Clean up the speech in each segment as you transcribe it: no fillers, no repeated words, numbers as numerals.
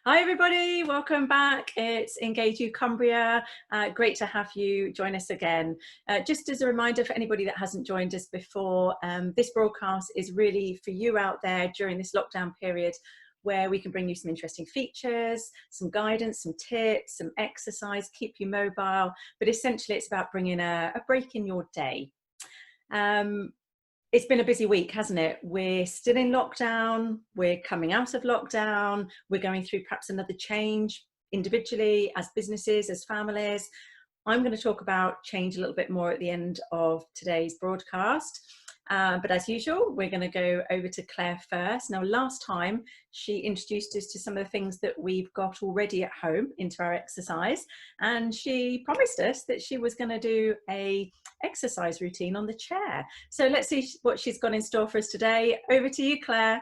Hi everybody, welcome back. It's You Cumbria. Great to have you join us again. Just as a reminder for anybody that hasn't joined us before, this broadcast is really for you out there during this lockdown period, where we can bring you some interesting features, some guidance, some tips, some exercise, keep you mobile, but essentially it's about bringing a break in your day. It's been a busy week, hasn't it? We're still in lockdown, we're coming out of lockdown, we're going through perhaps another change individually, as businesses, as families. I'm going to talk about change a little bit more at the end of today's broadcast. But as usual, we're going to go over to Claire first. Now, last time she introduced us to some of the things that we've got already at home into our exercise, and she promised us that she was going to do a exercise routine on the chair. So let's see what she's got in store for us today. Over to you, Claire.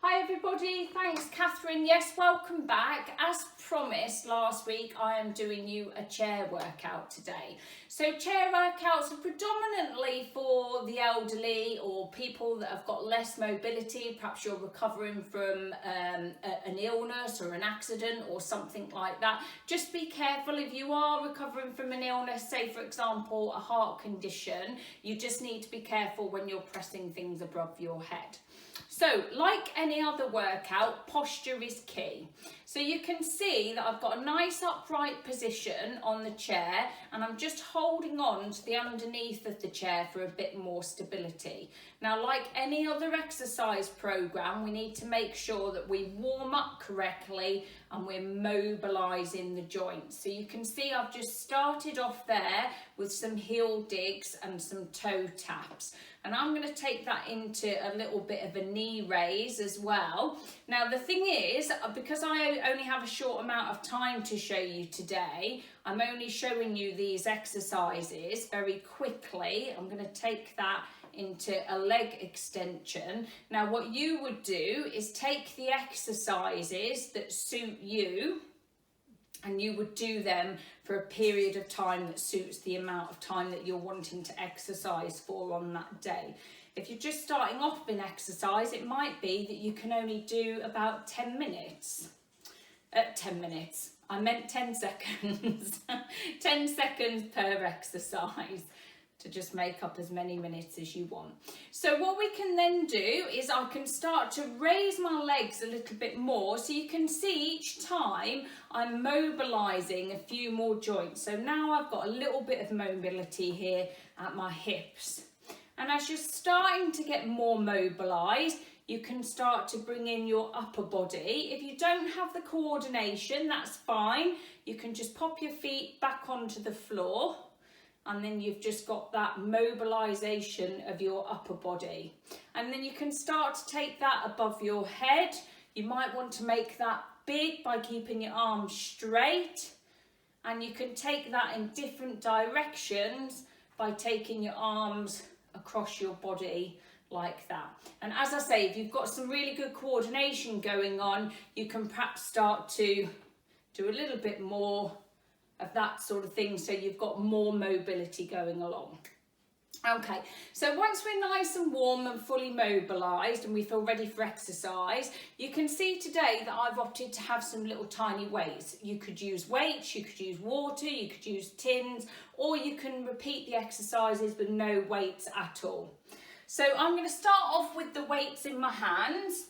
Hi everybody, thanks Katherine. Yes, welcome back. As promised last week, I am doing you a chair workout today. So chair workouts are predominantly for the elderly or people that have got less mobility. Perhaps you're recovering from an illness or an accident or something like that. Just be careful if you are recovering from an illness, say for example a heart condition, you just need to be careful when you're pressing things above your head. So, like any other workout, posture is key. So you can see that I've got a nice upright position on the chair and I'm just holding on to the underneath of the chair for a bit more stability. Now, like any other exercise program, we need to make sure that we warm up correctly and we're mobilizing the joints. So you can see I've just started off there with some heel digs and some toe taps. And I'm going to take that into a little bit of a knee raise as well. Now the thing is, because I only have a short amount of time to show you today, I'm only showing you these exercises very quickly. I'm going to take that into a leg extension. Now what you would do is take the exercises that suit you, and you would do them for a period of time that suits the amount of time that you're wanting to exercise for on that day. If you're just starting off in exercise, it might be that you can only do about 10 minutes. 10 minutes. I meant 10 seconds. 10 seconds per exercise, to just make up as many minutes as you want. So what we can then do is I can start to raise my legs a little bit more, so you can see each time I'm mobilizing a few more joints. So now I've got a little bit of mobility here at my hips. And as you're starting to get more mobilized, you can start to bring in your upper body. If you don't have the coordination, that's fine. You can just pop your feet back onto the floor, and then you've just got that mobilization of your upper body. And then you can start to take that above your head. You might want to make that big by keeping your arms straight, and you can take that in different directions by taking your arms across your body like that. And as I say, if you've got some really good coordination going on, you can perhaps start to do a little bit more of that sort of thing, so you've got more mobility going along. Okay, so once we're nice and warm and fully mobilised and we feel ready for exercise, you can see today that I've opted to have some little tiny weights. You could use weights, you could use water, you could use tins, or you can repeat the exercises with no weights at all. So I'm going to start off with the weights in my hands.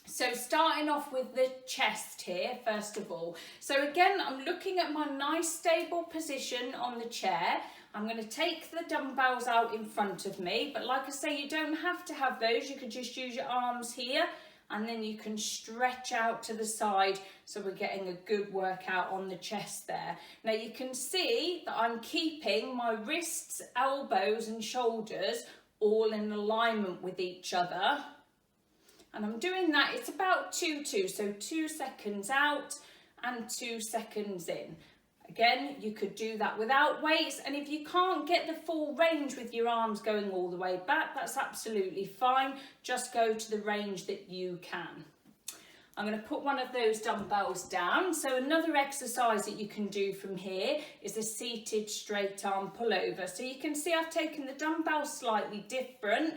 So starting off with the chest here, first of all. So again, I'm looking at my nice stable position on the chair. I'm going to take the dumbbells out in front of me, but like I say, you don't have to have those. You could just use your arms here, and then you can stretch out to the side, so we're getting a good workout on the chest there. Now you can see that I'm keeping my wrists, elbows and shoulders all in alignment with each other. And I'm doing that, it's about 2-2, so 2 seconds out and 2 seconds in. Again, you could do that without weights, and if you can't get the full range with your arms going all the way back, that's absolutely fine. Just go to the range that you can. I'm going to put one of those dumbbells down. So another exercise that you can do from here is a seated straight arm pullover. So you can see I've taken the dumbbell slightly different,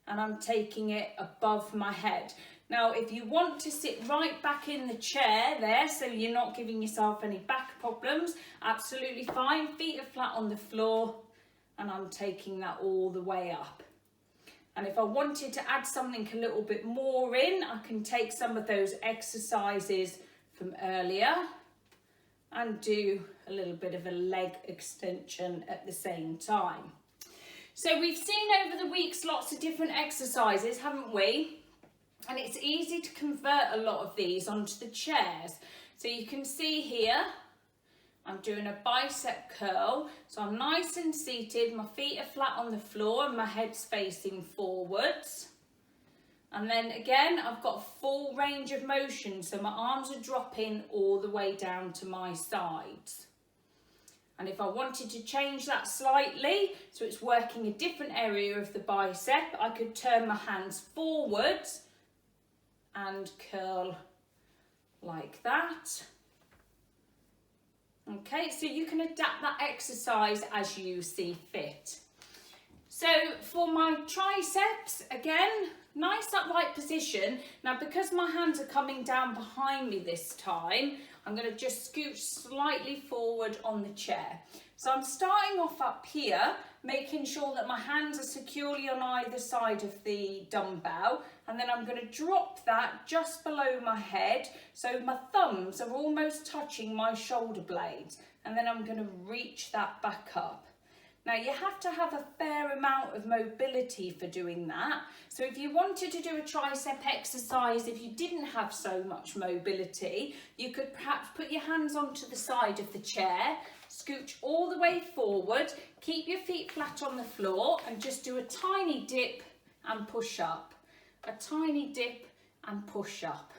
and I'm taking it above my head. Now, if you want to sit right back in the chair there, so you're not giving yourself any back problems, absolutely fine. Feet are flat on the floor, and I'm taking that all the way up. And if I wanted to add something a little bit more in, I can take some of those exercises from earlier and do a little bit of a leg extension at the same time. So we've seen over the weeks lots of different exercises, haven't we? And it's easy to convert a lot of these onto the chairs. So you can see here, I'm doing a bicep curl. So I'm nice and seated, my feet are flat on the floor and my head's facing forwards. And then again, I've got a full range of motion. So my arms are dropping all the way down to my sides. And if I wanted to change that slightly, so it's working a different area of the bicep, I could turn my hands forwards and curl like that. Okay, so you can adapt that exercise as you see fit. So for my triceps, again, nice upright position. Now, because my hands are coming down behind me this time, I'm going to just scooch slightly forward on the chair. So I'm starting off up here, making sure that my hands are securely on either side of the dumbbell, and then I'm going to drop that just below my head so my thumbs are almost touching my shoulder blades, and then I'm going to reach that back up. Now, you have to have a fair amount of mobility for doing that. So if you wanted to do a tricep exercise, if you didn't have so much mobility, you could perhaps put your hands onto the side of the chair, scooch all the way forward, keep your feet flat on the floor and just do a tiny dip and push up. A tiny dip and push up.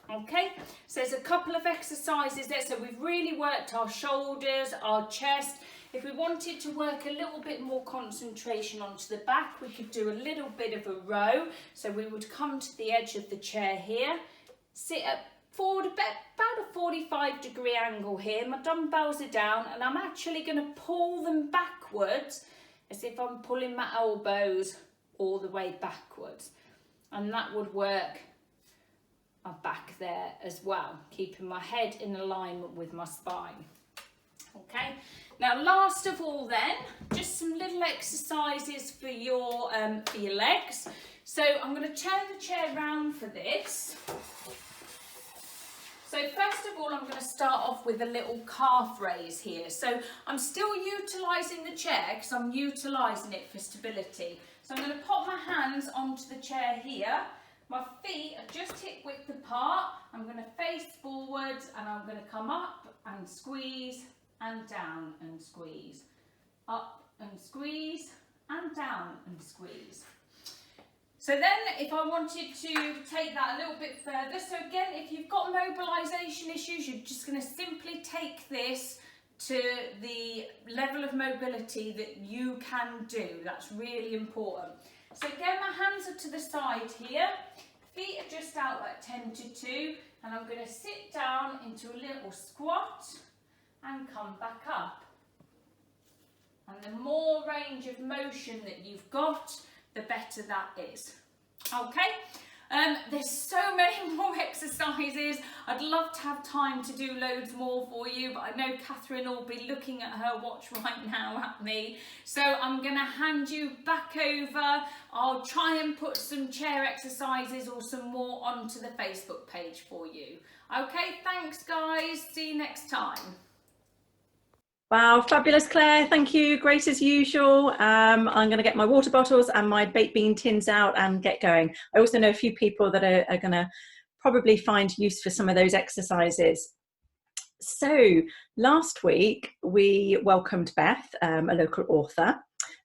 Okay, so there's a couple of exercises there. So we've really worked our shoulders, our chest. If we wanted to work a little bit more concentration onto the back, we could do a little bit of a row. So we would come to the edge of the chair here, sit up forward about a 45-degree angle here. My dumbbells are down and I'm actually going to pull them backwards as if I'm pulling my elbows all the way backwards. And that would work my back there as well, keeping my head in alignment with my spine. Okay, now last of all then, just some little exercises for your legs. So I'm going to turn the chair round for this. So first of all, I'm going to start off with a little calf raise here. So I'm still utilising the chair because I'm utilising it for stability. So I'm going to pop my hands onto the chair here. My feet are just hip width apart. I'm going to face forwards and I'm going to come up and squeeze and down and squeeze. Up and squeeze and down and squeeze. So then if I wanted to take that a little bit further, so again, if you've got mobilisation issues, you're just going to simply take this to the level of mobility that you can do. That's really important. So again, my hands are to the side here, feet are just out at 10 to 2, and I'm going to sit down into a little squat and come back up. And the more range of motion that you've got, the better that is. Okay, there's so many more exercises. I'd love to have time to do loads more for you, but I know Katherine will be looking at her watch right now at me. So I'm going to hand you back over. I'll try and put some chair exercises or some more onto the Facebook page for you. Okay, thanks guys. See you next time. Wow, fabulous, Claire. Thank you. Great as usual. I'm going to get my water bottles and my baked bean tins out and get going. I also know a few people that are going to probably find use for some of those exercises. So last week we welcomed Beth, a local author.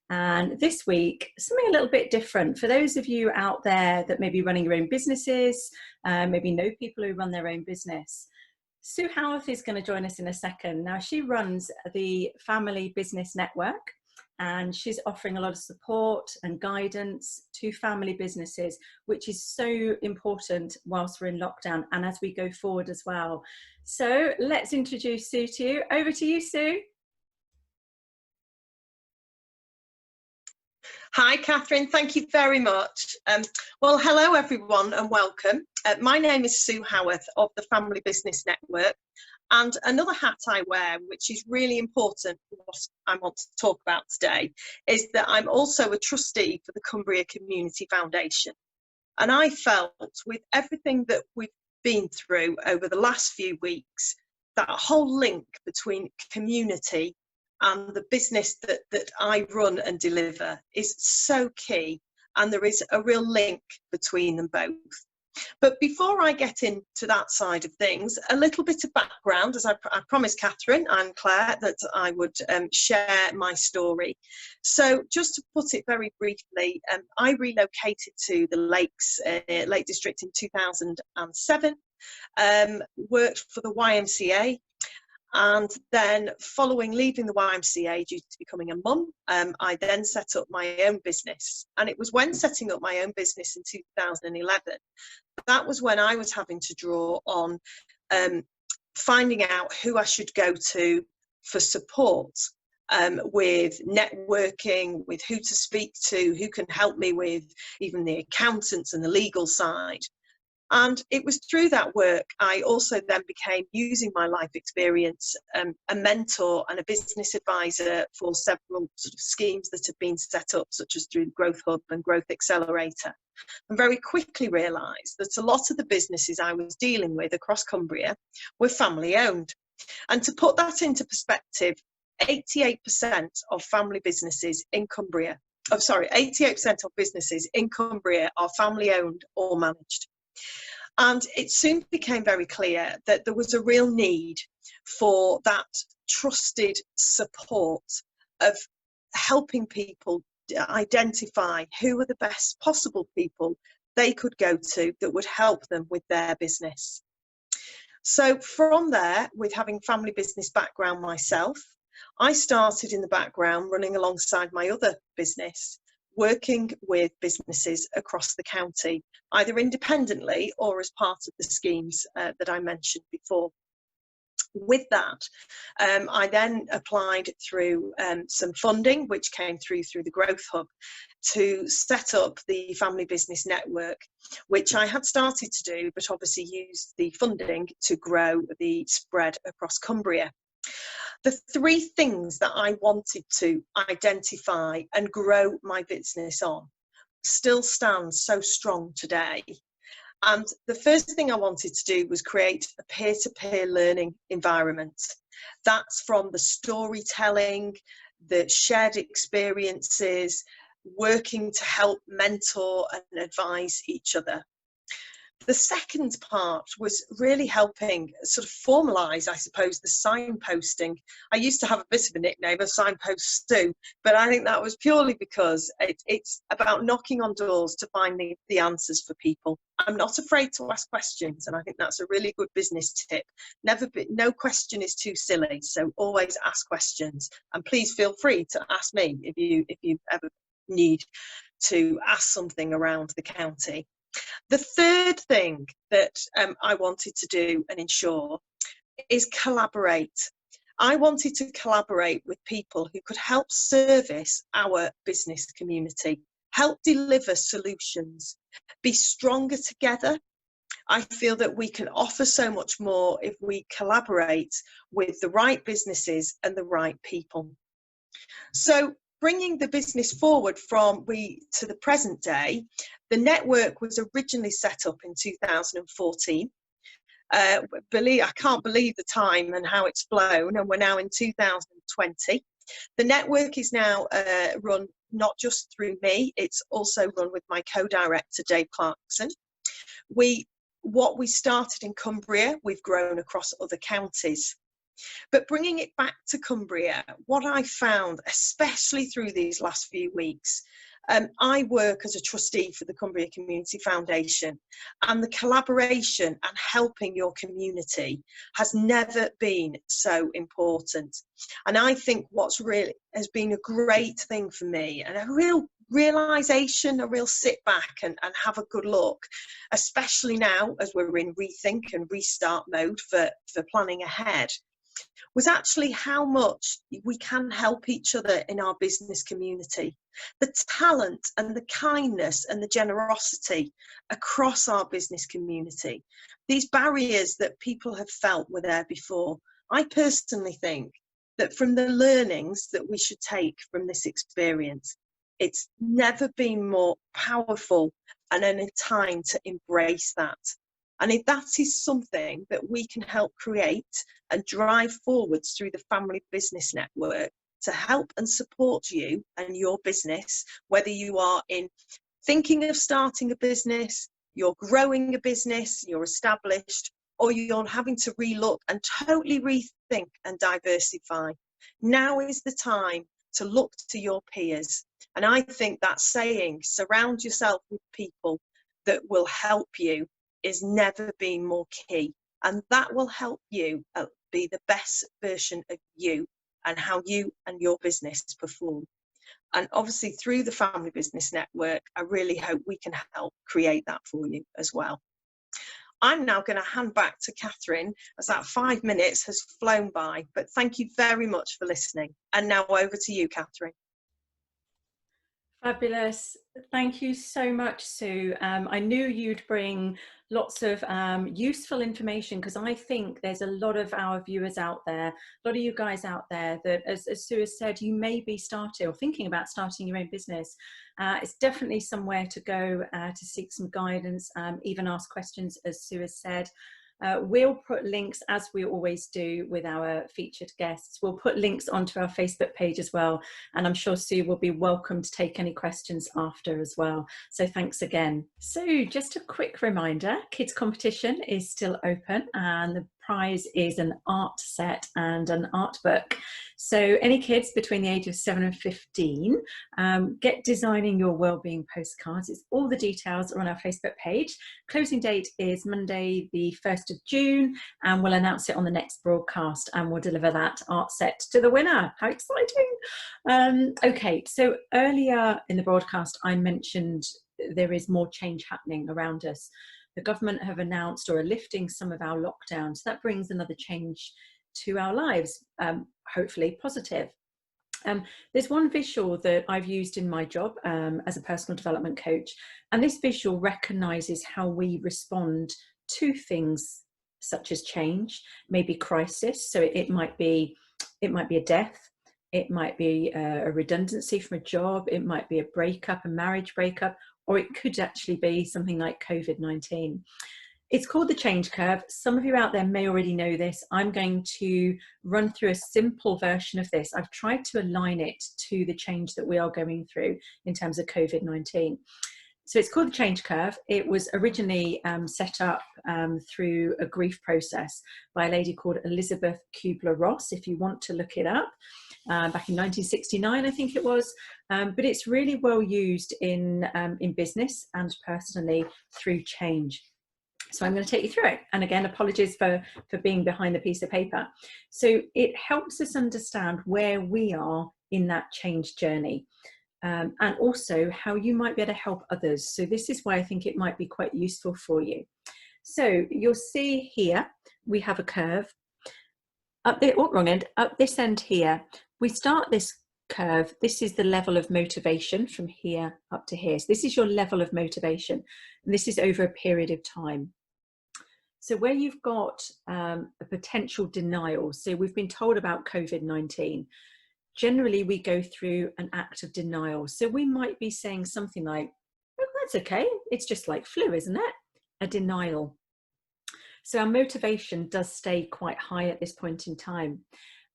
And this week, something a little bit different. For those of you out there that may be running your own businesses, maybe know people who run their own business, Sue Howarth is going to join us in a second. Now, she runs the Family Business Network, and she's offering a lot of support and guidance to family businesses, which is so important whilst we're in lockdown and as we go forward as well. So let's introduce Sue to you. Over to you, Sue. Hi, Catherine. Thank you very much. Well, hello, everyone, and welcome. My name is Sue Howarth of the Family Business Network. And another hat I wear, which is really important for what I want to talk about today, is that I'm also a trustee for the Cumbria Community Foundation. And I felt with everything that we've been through over the last few weeks, that whole link between community and the business that I run and deliver is so key. And there is a real link between them both. But before I get into that side of things, a little bit of background, as I promised Catherine and Claire that I would share my story. So just to put it very briefly, I relocated to the Lakes, Lake District in 2007, worked for the YMCA. And then following leaving the YMCA due to becoming a mum, I then set up my own business. And it was when setting up my own business in 2011, that was when I was having to draw on finding out who I should go to for support, with networking, with who to speak to, who can help me with even the accountants and the legal side. And it was through that work I also then became, using my life experience, a mentor and a business advisor for several sort of schemes that have been set up, such as through Growth Hub and Growth Accelerator. And very quickly realised that a lot of the businesses I was dealing with across Cumbria were family owned. And to put that into perspective, 88% of family businesses in Cumbria, 88% of businesses in Cumbria are family owned or managed. And it soon became very clear that there was a real need for that trusted support of helping people identify who are the best possible people they could go to that would help them with their business. So from there, with having family business background myself, I started in the background running alongside my other business, working with businesses across the county, either independently or as part of the schemes that I mentioned before. With that, I then applied through some funding, which came through the Growth Hub, to set up the Family Business Network, which I had started to do, but obviously used the funding to grow the spread across Cumbria. The three things that I wanted to identify and grow my business on still stand so strong today. And the first thing I wanted to do was create a peer-to-peer learning environment. That's from the storytelling, the shared experiences, working to help mentor and advise each other. The second part was really helping sort of formalise, I suppose, the signposting. I used to have a bit of a nickname of Signpost Stu, but I think that was purely because it's about knocking on doors to find the answers for people. I'm not afraid to ask questions, and I think that's a really good business tip. No question is too silly, so always ask questions. And please feel free to ask me if you ever need to ask something around the county. The third thing that I wanted to do and ensure is collaborate. I wanted to collaborate with people who could help service our business community, help deliver solutions, be stronger together. I feel that we can offer so much more if we collaborate with the right businesses and the right people. So bringing the business forward to the present day, the network was originally set up in 2014. I can't believe the time and how it's flown, and we're now in 2020. The network is now run not just through me, it's also run with my co-director, Dave Clarkson. What we started in Cumbria, we've grown across other counties. But bringing it back to Cumbria, what I found, especially through these last few weeks, I work as a trustee for the Cumbria Community Foundation, and the collaboration and helping your community has never been so important. And I think what's really has been a great thing for me, and a real realization, a real sit back and have a good look, especially now as we're in rethink and restart mode for planning ahead, was actually how much we can help each other in our business community. The talent and the kindness and the generosity across our business community. These barriers that people have felt were there before. I personally think that from the learnings that we should take from this experience, it's never been more powerful and in a time to embrace that. And if that is something that we can help create and drive forwards through the Family Business Network to help and support you and your business, whether you are in thinking of starting a business, you're growing a business, you're established, or you're having to relook and totally rethink and diversify. Now is the time to look to your peers. And I think that saying, surround yourself with people that will help you, is never been more key. And that will help you be the best version of you and how you and your business perform. And obviously through the Family Business Network, I really hope we can help create that for you as well. I'm now going to hand back to Katherine, as that 5 minutes has flown by, but thank you very much for listening. And now over to you, Katherine. Fabulous. Thank you so much, Sue. I knew you'd bring lots of useful information, because I think there's a lot of our viewers out there, a lot of you guys out there that, as Sue has said, you may be starting or thinking about starting your own business. It's definitely somewhere to go to seek some guidance, even ask questions, as Sue has said. We'll put links, as we always do with our featured guests, we'll put links onto our Facebook page as well, and I'm sure Sue will be welcome to take any questions after as well. So thanks again. So just a quick reminder, kids competition is still open, and the prize is an art set and an art book. So any kids between the age of 7 and 15, get designing your wellbeing postcards. It's all the details are on our Facebook page. Closing date is Monday the 1st of June, and we'll announce it on the next broadcast, and we'll deliver that art set to the winner. How exciting. Okay, so earlier in the broadcast I mentioned there is more change happening around us. The government have announced or are lifting some of our lockdowns. That brings another change to our lives, hopefully positive. There's one visual that I've used in my job as a personal development coach, and this visual recognises how we respond to things such as change, maybe crisis. So it might be a death, it might be a redundancy from a job, it might be a breakup, a marriage breakup, or it could actually be something like COVID-19. It's called the change curve. Some of you out there may already know this. I'm going to run through a simple version of this. I've tried to align it to the change that we are going through in terms of COVID-19. So it's called the change curve. It was originally set up through a grief process by a lady called Elizabeth Kubler-Ross, if you want to look it up. Back in 1969, I think it was, but it's really well used in business and personally through change. So I'm going to take you through it. And again, apologies for being behind the piece of paper. So it helps us understand where we are in that change journey, and also how you might be able to help others. So this is why I think it might be quite useful for you. So you'll see here, we have a curve. Up the wrong end, up this end here, we start this curve. This is the level of motivation from here up to here. So this is your level of motivation, and this is over a period of time. So where you've got a potential denial, so we've been told about COVID-19, generally we go through an act of denial. So we might be saying something like, oh, that's okay, it's just like flu, isn't it? A denial. So our motivation does stay quite high at this point in time.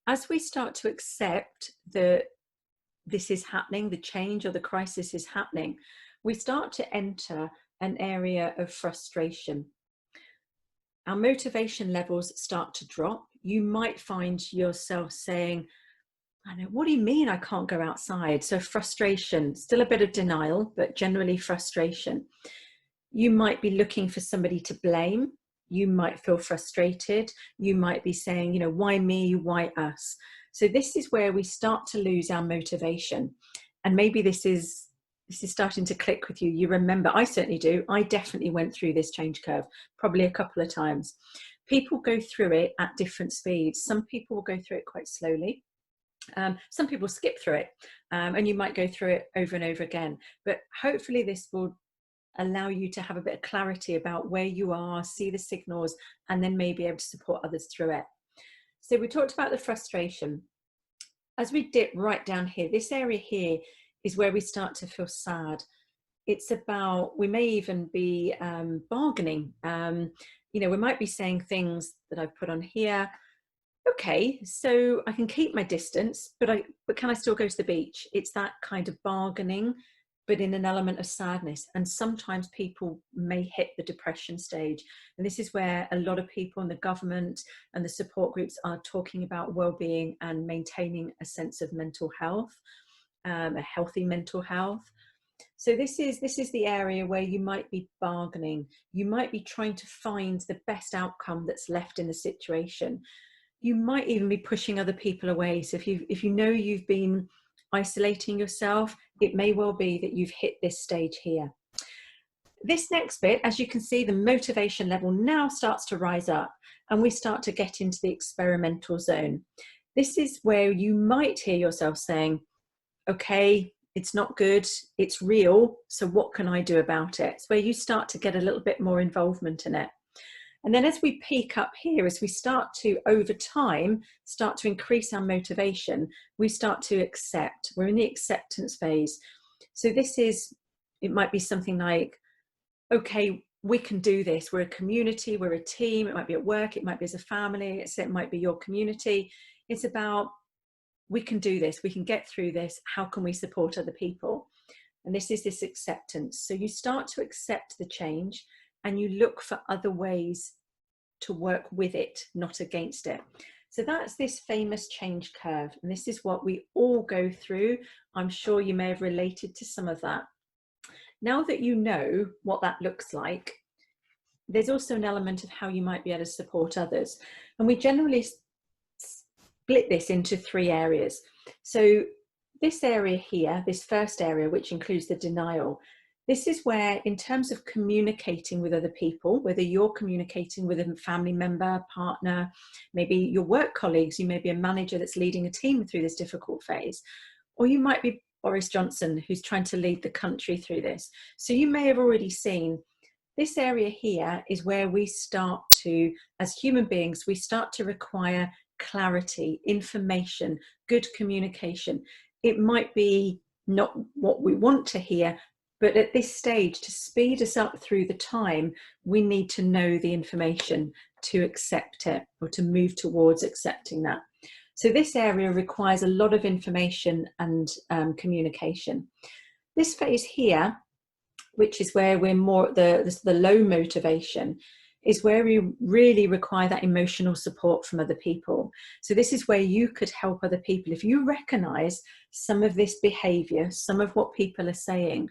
As we start to accept that this is happening, the change or the crisis is happening, we start to enter an area of frustration. Our motivation levels start to drop. You might find yourself saying, I know, what do you mean I can't go outside? So frustration, still a bit of denial, but generally frustration. You might be looking for somebody to blame. You might feel frustrated. You might be saying, you know, why me, why us? So this is where we start to lose our motivation. And maybe this is starting to click with you. You remember, I certainly do. I definitely went through this change curve, probably a couple of times. People go through it at different speeds. Some people will go through it quite slowly. Some people skip through it, and you might go through it over and over again. But hopefully this will allow you to have a bit of clarity about where you are, see the signals, and then maybe able to support others through it. So we talked about the frustration. As we dip right down here, this area here is where we start to feel sad. It's about, we may even be bargaining. You know, we might be saying things that I've put on here. Okay, so I can keep my distance, but can I still go to the beach? It's that kind of bargaining, but in an element of sadness. And sometimes people may hit the depression stage. And this is where a lot of people in the government and the support groups are talking about well-being and maintaining a sense of mental health, a healthy mental health. So this is the area where you might be bargaining. You might be trying to find the best outcome that's left in the situation. You might even be pushing other people away. So if you know you've been isolating yourself, it may well be that you've hit this stage here. This next bit, as you can see, the motivation level now starts to rise up, and we start to get into the experimental zone. This is where you might hear yourself saying, okay, it's not good, it's real, so what can I do about it? It's where you start to get a little bit more involvement in it. And then as we peak up here, as we start to, over time, start to increase our motivation, we start to accept. We're in the acceptance phase. So this is, it might be something like, okay, we can do this. We're a community, we're a team. It might be at work, it might be as a family, it might be your community. It's about, we can do this, we can get through this. How can we support other people? And this is this acceptance. So you start to accept the change, and you look for other ways to work with it, not against it. So that's this famous change curve. And this is what we all go through. I'm sure you may have related to some of that. Now that you know what that looks like, there's also an element of how you might be able to support others. And we generally split this into 3 areas. So this area here, this first area, which includes the denial, this is where, in terms of communicating with other people, whether you're communicating with a family member, partner, maybe your work colleagues, you may be a manager that's leading a team through this difficult phase, or you might be Boris Johnson, who's trying to lead the country through this. So you may have already seen this area here is where we start to, as human beings, we start to require clarity, information, good communication. It might be not what we want to hear, but at this stage, to speed us up through the time, we need to know the information to accept it, or to move towards accepting that. So this area requires a lot of information and communication. This phase here, which is where we're more at the low motivation, is where we really require that emotional support from other people. So this is where you could help other people. If you recognize some of this behavior, some of what people are saying,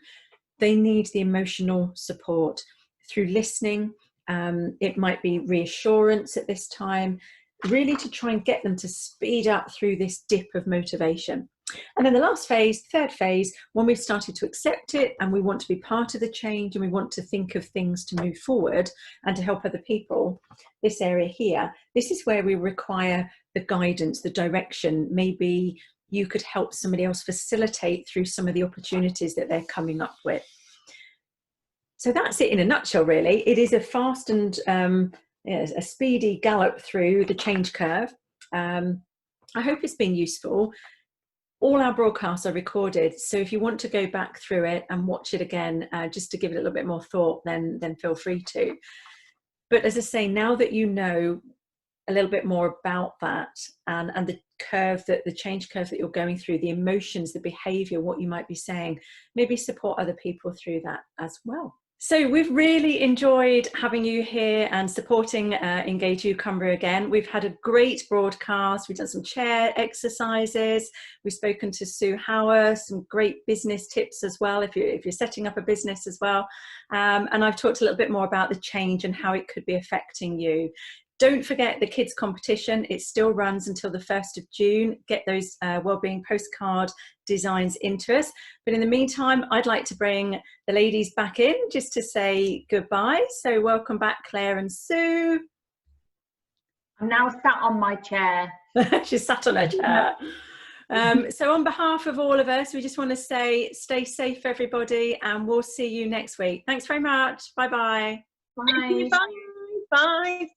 they need the emotional support through listening. It might be reassurance at this time, really to try and get them to speed up through this dip of motivation. And then the last phase, third phase, when we've started to accept it and we want to be part of the change and we want to think of things to move forward and to help other people, this area here, this is where we require the guidance, the direction. Maybe you could help somebody else facilitate through some of the opportunities that they're coming up with. So that's it in a nutshell, really. It is a fast and a speedy gallop through the change curve. I hope it's been useful. All our broadcasts are recorded, so if you want to go back through it and watch it again, just to give it a little bit more thought, then feel free to. But as I say, now that you know a little bit more about that and the curve, that the change curve that you're going through, the emotions, the behavior, what you might be saying, maybe support other people through that as well. So we've really enjoyed having you here and supporting Engage You Cumbria again. We've had a great broadcast. We've done some chair exercises. We've spoken to Sue Howarth, some great business tips as well, if you're setting up a business as well. And I've talked a little bit more about the change and how it could be affecting you. Don't forget the kids competition. It still runs until the 1st of June. Get those wellbeing postcard designs into us. But in the meantime, I'd like to bring the ladies back in just to say goodbye. So welcome back, Claire and Sue. I'm now sat on my chair. She sat on her chair. So on behalf of all of us, we just want to say stay safe, everybody, and we'll see you next week. Thanks very much. Bye-bye. Bye. Bye. Bye.